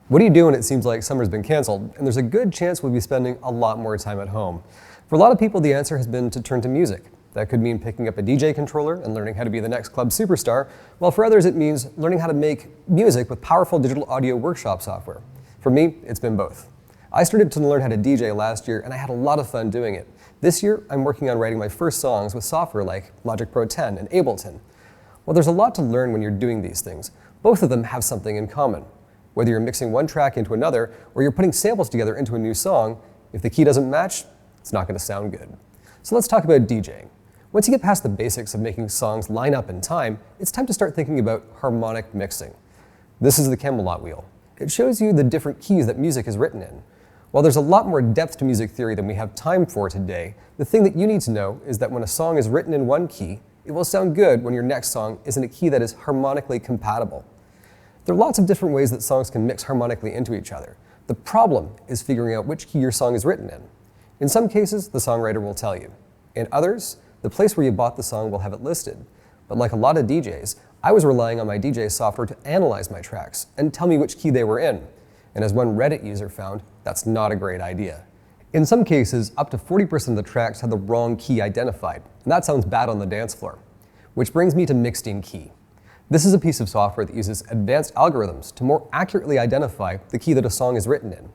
What do you do when it seems like summer's been canceled and there's a good chance we'll be spending a lot more time at home? For a lot of people, the answer has been to turn to music. That could mean picking up a DJ controller and learning how to be the next club superstar, while for others it means learning how to make music with powerful digital audio workshop software. For me, it's been both. I started to learn how to DJ last year and I had a lot of fun doing it. This year, I'm working on writing my first songs with software like Logic Pro 10 and Ableton. While there's a lot to learn when you're doing these things, both of them have something in common. Whether you're mixing one track into another or you're putting samples together into a new song, if the key doesn't match, it's not going to sound good. So let's talk about DJing. Once you get past the basics of making songs line up in time, it's time to start thinking about harmonic mixing. This is the Camelot wheel. It shows you the different keys that music is written in. While there's a lot more depth to music theory than we have time for today, the thing that you need to know is that when a song is written in one key, it will sound good when your next song is in a key that is harmonically compatible. There are lots of different ways that songs can mix harmonically into each other. The problem is figuring out which key your song is written in. In some cases, the songwriter will tell you. In others, the place where you bought the song will have it listed. But like a lot of DJs, I was relying on my DJ software to analyze my tracks and tell me which key they were in. And as one Reddit user found, that's not a great idea. In some cases, up to 40% of the tracks had the wrong key identified, and that sounds bad on the dance floor. Which brings me to Mixing Key. This is a piece of software that uses advanced algorithms to more accurately identify the key that a song is written in.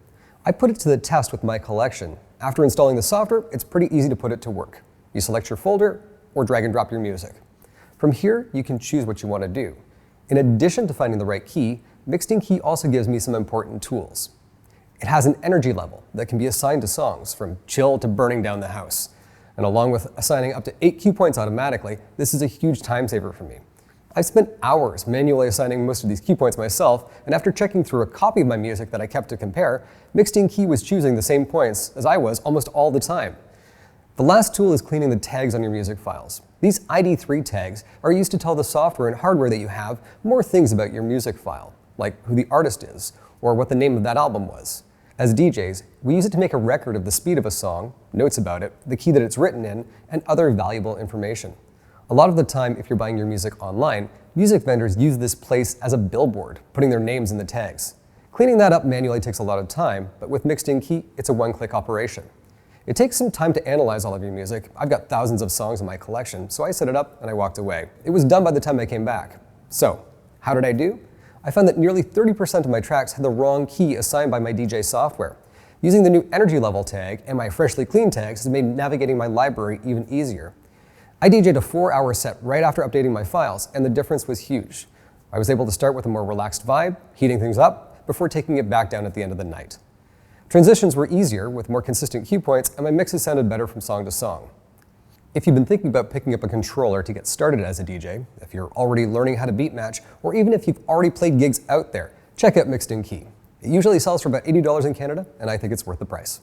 I put it to the test with my collection. After installing the software, it's pretty easy to put it to work. You select your folder or drag and drop your music. From here, you can choose what you want to do. In addition to finding the right key, Mixing Key also gives me some important tools. It has an energy level that can be assigned to songs, from chill to burning down the house. And along with assigning up to 8 cue points automatically, this is a huge time saver for me. I've spent hours manually assigning most of these key points myself, and after checking through a copy of my music that I kept to compare, Mixing Key was choosing the same points as I was almost all the time. The last tool is cleaning the tags on your music files. These ID3 tags are used to tell the software and hardware that you have more things about your music file, like who the artist is, or what the name of that album was. As DJs, we use it to make a record of the speed of a song, notes about it, the key that it's written in, and other valuable information. A lot of the time, if you're buying your music online, music vendors use this place as a billboard, putting their names in the tags. Cleaning that up manually takes a lot of time, but with Mixing Key, it's a one-click operation. It takes some time to analyze all of your music. I've got thousands of songs in my collection, so I set it up and I walked away. It was done by the time I came back. So, how did I do? I found that nearly 30% of my tracks had the wrong key assigned by my DJ software. Using the new energy level tag and my freshly cleaned tags has made navigating my library even easier. I DJ'd a 4-hour set right after updating my files, and the difference was huge. I was able to start with a more relaxed vibe, heating things up, before taking it back down at the end of the night. Transitions were easier with more consistent cue points, and my mixes sounded better from song to song. If you've been thinking about picking up a controller to get started as a DJ, if you're already learning how to beat match, or even if you've already played gigs out there, check out Mixing Key. It usually sells for about $80 in Canada, and I think it's worth the price.